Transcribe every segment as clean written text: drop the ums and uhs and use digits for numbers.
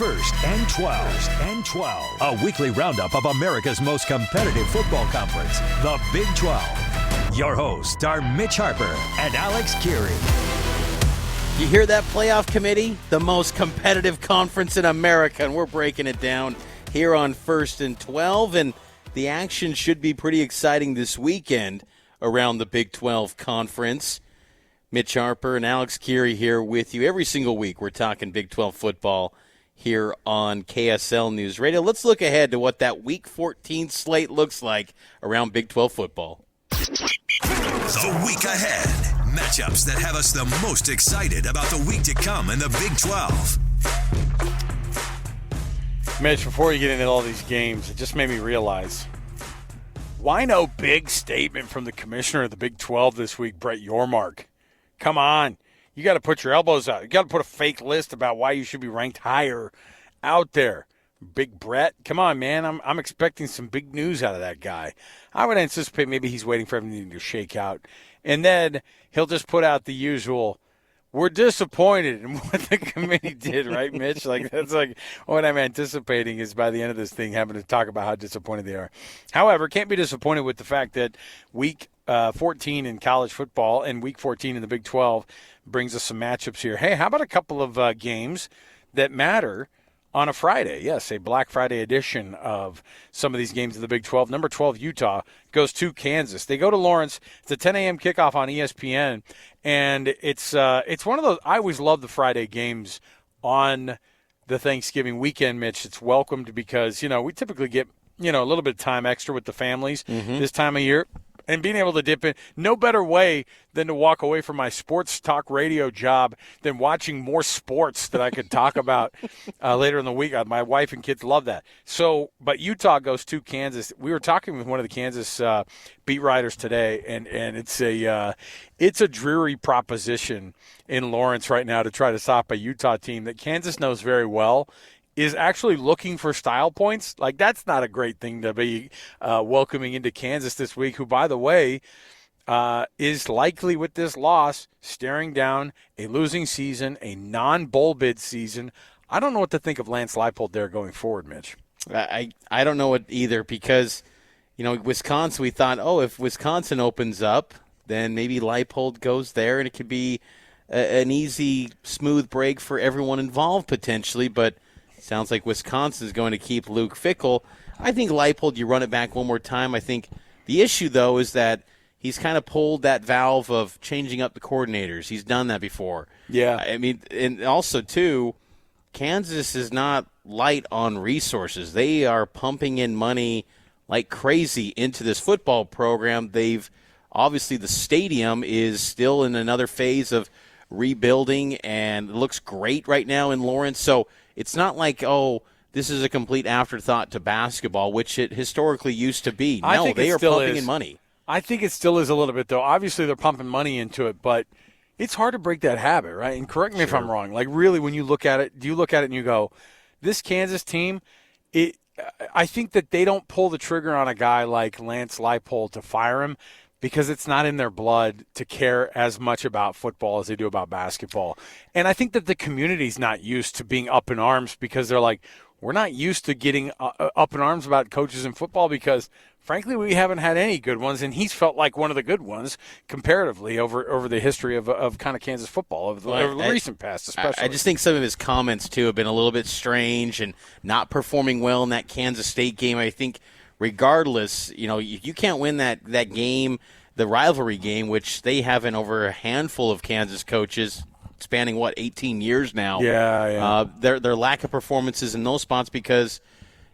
First and 12. A weekly roundup of America's most competitive football conference, the Big 12. Your hosts are Mitch Harper and Alex Kirry. You hear that, playoff committee? The most competitive conference in America, and we're breaking it down here on First and 12, and the action should be pretty exciting this weekend around the Big 12 Conference. Mitch Harper and Alex Kirry here with you every single week. We're talking Big 12 football here on KSL News Radio. Let's look ahead to what that Week 14 slate looks like around Big 12 football. The week ahead. Matchups that have us the most excited about the week to come in the Big 12. Mitch, before you get into all these games, it just made me realize, why no big statement from the commissioner of the Big 12 this week, Brett Yormark? Come on. You got to put your elbows out. You got to put a fake list about why you should be ranked higher out there. Big Brett, come on, man. I'm expecting some big news out of that guy. I would anticipate maybe he's waiting for everything to shake out. And then he'll just put out the usual, we're disappointed in what the committee did, right, Mitch? That's what I'm anticipating is by the end of this thing having to talk about how disappointed they are. However, can't be disappointed with the fact that Week 14 in college football and Week 14 in the Big 12 brings us some matchups here. Hey, how about a couple of games that matter on a Friday? Yes, a Black Friday edition of some of these games in the Big 12. Number 12, Utah, goes to Kansas. They go to Lawrence. It's a 10 a.m. kickoff on ESPN, and it's one of those – I always love the Friday games on the Thanksgiving weekend, Mitch. It's welcomed because, we typically get, a little bit of time extra with the families this time of year. And being able to dip in, no better way than to walk away from my sports talk radio job than watching more sports that I could talk about later in the week. My wife and kids love that. But Utah goes to Kansas. We were talking with one of the Kansas beat writers today, and it's a dreary proposition in Lawrence right now to try to stop a Utah team that Kansas knows very well is actually looking for style points. That's not a great thing to be welcoming into Kansas this week, who, by the way, is likely with this loss staring down a losing season, a non-bowl bid season. I don't know what to think of Lance Leipold there going forward, Mitch. I don't know it either because, Wisconsin, we thought, if Wisconsin opens up, then maybe Leipold goes there and it could be an easy, smooth break for everyone involved potentially, but sounds like Wisconsin is going to keep Luke Fickell. I think Leipold, you run it back one more time. I think the issue, though, is that he's kind of pulled that valve of changing up the coordinators. He's done that before. Yeah. I mean, and also, too, Kansas is not light on resources. They are pumping in money like crazy into this football program. Obviously, the stadium is still in another phase of rebuilding, and it looks great right now in Lawrence. So it's not like, this is a complete afterthought to basketball, which it historically used to be. No, they are pumping in money. I think it still is a little bit, though. Obviously, they're pumping money into it, but it's hard to break that habit, right? And correct me if I'm wrong. Really, when you look at it, do you look at it and you go, this Kansas team, I think that they don't pull the trigger on a guy like Lance Leipold to fire him because it's not in their blood to care as much about football as they do about basketball. And I think that the community's not used to being up in arms because they're like, we're not used to getting up in arms about coaches in football because, frankly, we haven't had any good ones, and he's felt like one of the good ones comparatively over the history of kind of Kansas football over the recent past especially. I just think some of his comments, too, have been a little bit strange and not performing well in that Kansas State game. I think regardless, you can't win that game, the rivalry game, which they have in over a handful of Kansas coaches spanning, 18 years now. Yeah. Their lack of performances in those spots because,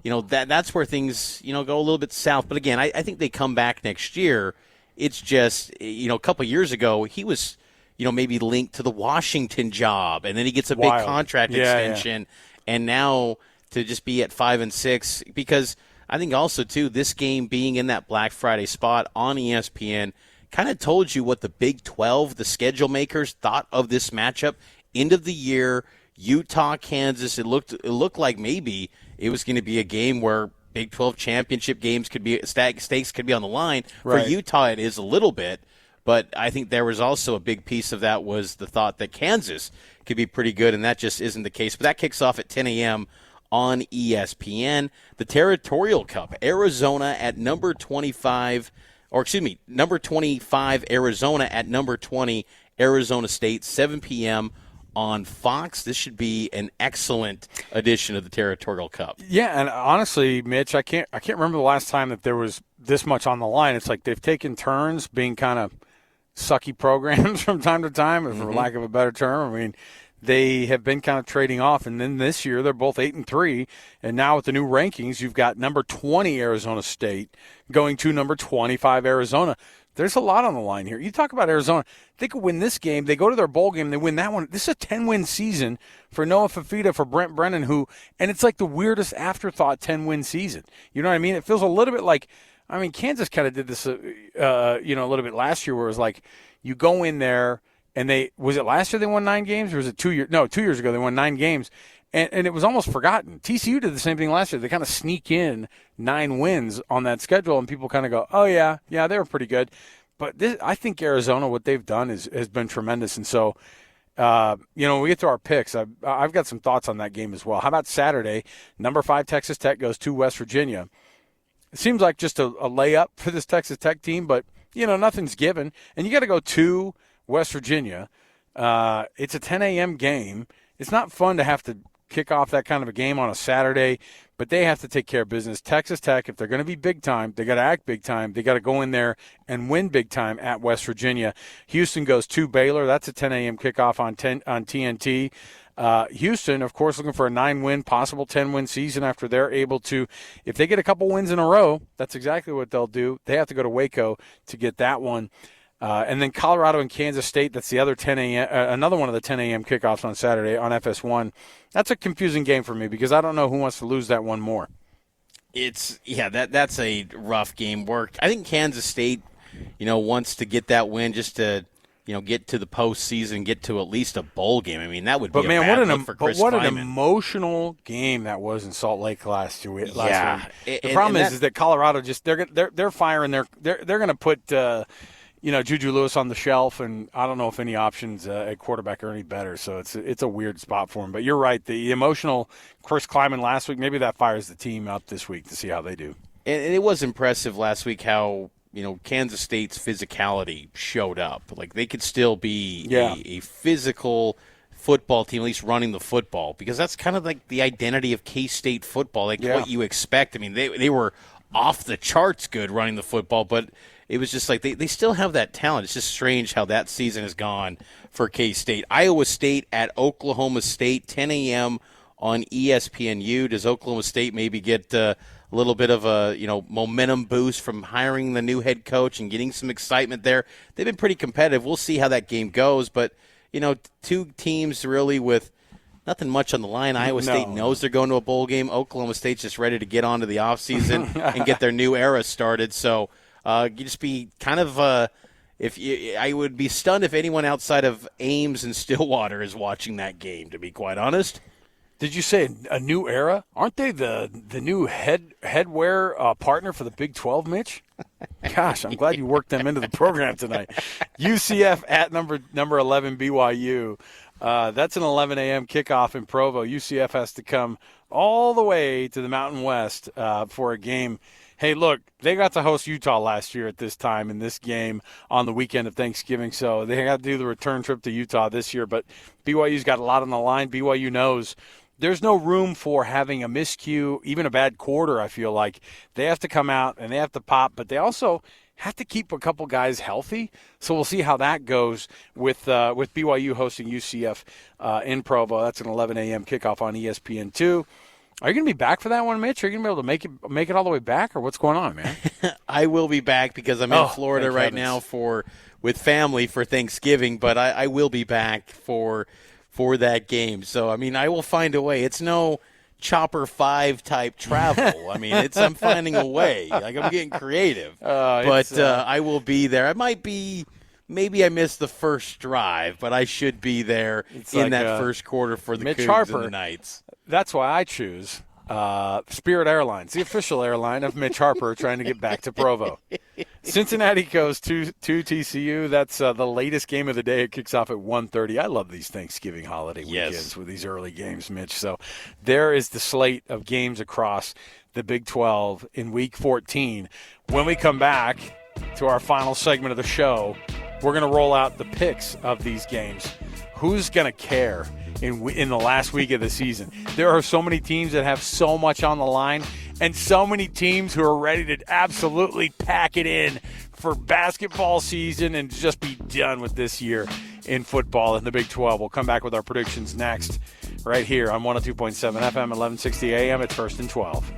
that's where things, go a little bit south. But, again, I think they come back next year. It's just, a couple years ago, he was, maybe linked to the Washington job, and then he gets a big contract extension. And now to just be at 5-6 because – I think also, too, this game being in that Black Friday spot on ESPN kind of told you what the Big 12, the schedule makers, thought of this matchup. End of the year, Utah, Kansas, it looked like maybe it was going to be a game where Big 12 championship games could be stakes could be on the line. Right. For Utah, it is a little bit. But I think there was also a big piece of that was the thought that Kansas could be pretty good, and that just isn't the case. But that kicks off at 10 a.m. on ESPN. The Territorial Cup, Arizona at number 25, number 25 Arizona at number 20 Arizona State, 7 p.m. on Fox. This should be an excellent edition of the Territorial Cup. Yeah, and honestly, Mitch, I can't remember the last time that there was this much on the line. It's like they've taken turns being kind of sucky programs from time to time, for lack of a better term. I mean, they have been kind of trading off, and then this year they're both 8-3, and now with the new rankings, you've got number 20 Arizona State going to number 25 Arizona. There's a lot on the line here. You talk about Arizona. They could win this game. They go to their bowl game. They win that one. This is a 10-win season for Noah Fafita, for Brent Brennan, and it's like the weirdest afterthought 10-win season. You know what I mean? It feels a little bit like, Kansas kind of did this, a little bit last year, where it was like you go in there and was it last year they won 9 games, or was it 2 years? No, 2 years ago they won 9 games. And it was almost forgotten. TCU did the same thing last year. They kind of sneak in 9 wins on that schedule, and people kind of go, oh, yeah, they were pretty good. But I think Arizona, what they've done has been tremendous. And so, when we get to our picks, I've got some thoughts on that game as well. How about Saturday? Number 5 Texas Tech goes to West Virginia. It seems like just a layup for this Texas Tech team, but, nothing's given. And you got to go to West Virginia. It's a 10 a.m. game. It's not fun to have to kick off that kind of a game on a Saturday, but they have to take care of business. Texas Tech, if they're going to be big time, they got to act big time. They got to go in there and win big time at West Virginia. Houston goes to Baylor. That's a 10 a.m. kickoff on TNT. Houston, of course, looking for a 9-win, possible 10-win season after they're able to. If they get a couple wins in a row, that's exactly what they'll do. They have to go to Waco to get that one. And then Colorado and Kansas State, that's the other 10 a.m. Another one of the 10 a.m. kickoffs on Saturday on FS1. That's a confusing game for me because I don't know who wants to lose that one more. That's a rough game. I think Kansas State, wants to get that win just to, get to the postseason, get to at least a bowl game. I mean, that would be a bad look for Chris what Kleiman. An emotional game that was in Salt Lake last week. Yeah. The problem is that Colorado just they're firing they're going to put Juju Lewis on the shelf, and I don't know if any options at quarterback are any better. So it's a weird spot for him. But you're right. The emotional Chris Kleiman last week, maybe that fires the team up this week to see how they do. And it was impressive last week how, Kansas State's physicality showed up. Like, they could still be a physical football team, at least running the football, because that's kind of like the identity of K-State football, what you expect. I mean, they were off the charts good running the football, but it was just like they still have that talent. It's just strange how that season has gone for K-State. Iowa State at Oklahoma State, 10 a.m. on ESPNU. Does Oklahoma State maybe get a little bit of a momentum boost from hiring the new head coach and getting some excitement there? They've been pretty competitive. We'll see how that game goes, but two teams really with nothing much on the line. Iowa State knows they're going to a bowl game. Oklahoma State's just ready to get on to the offseason and get their new era started. So you just be kind of I would be stunned if anyone outside of Ames and Stillwater is watching that game, to be quite honest. Did you say a new era? Aren't they the new headwear partner for the Big 12, Mitch? Gosh, I'm glad you worked them into the program tonight. UCF at number 11 BYU. That's an 11 a.m. kickoff in Provo. UCF has to come all the way to the Mountain West for a game. Hey, look, they got to host Utah last year at this time in this game on the weekend of Thanksgiving, so they got to do the return trip to Utah this year. But BYU's got a lot on the line. BYU knows there's no room for having a miscue, even a bad quarter, I feel like. They have to come out and they have to pop, but they also have to keep a couple guys healthy. So we'll see how that goes with BYU hosting UCF in Provo. That's an 11 a.m. kickoff on ESPN2. Are you going to be back for that one, Mitch? Are you going to be able to make it all the way back, or what's going on, man? I will be back because I'm in Florida right now with family for Thanksgiving, but I will be back for that game. So, I will find a way. It's no Chopper 5 type travel. I'm finding a way. Like, I'm getting creative. But I will be there. I might be – maybe I missed the first drive, but I should be there in that first quarter for the Mitch Cougs Harper, and the Knights. That's why I choose Spirit Airlines, the official airline of Mitch Harper, trying to get back to Provo. Cincinnati goes to TCU. That's the latest game of the day. It kicks off at 1:30. I love these Thanksgiving holiday weekends with these early games, Mitch. So there is the slate of games across the Big 12 in Week 14. When we come back to our final segment of the show, we're going to roll out the picks of these games. Who's going to care in the last week of the season? There are so many teams that have so much on the line, and so many teams who are ready to absolutely pack it in for basketball season and just be done with this year in football in the Big 12. We'll come back with our predictions next, right here on 102.7 FM, 1160 AM. It's First and 12.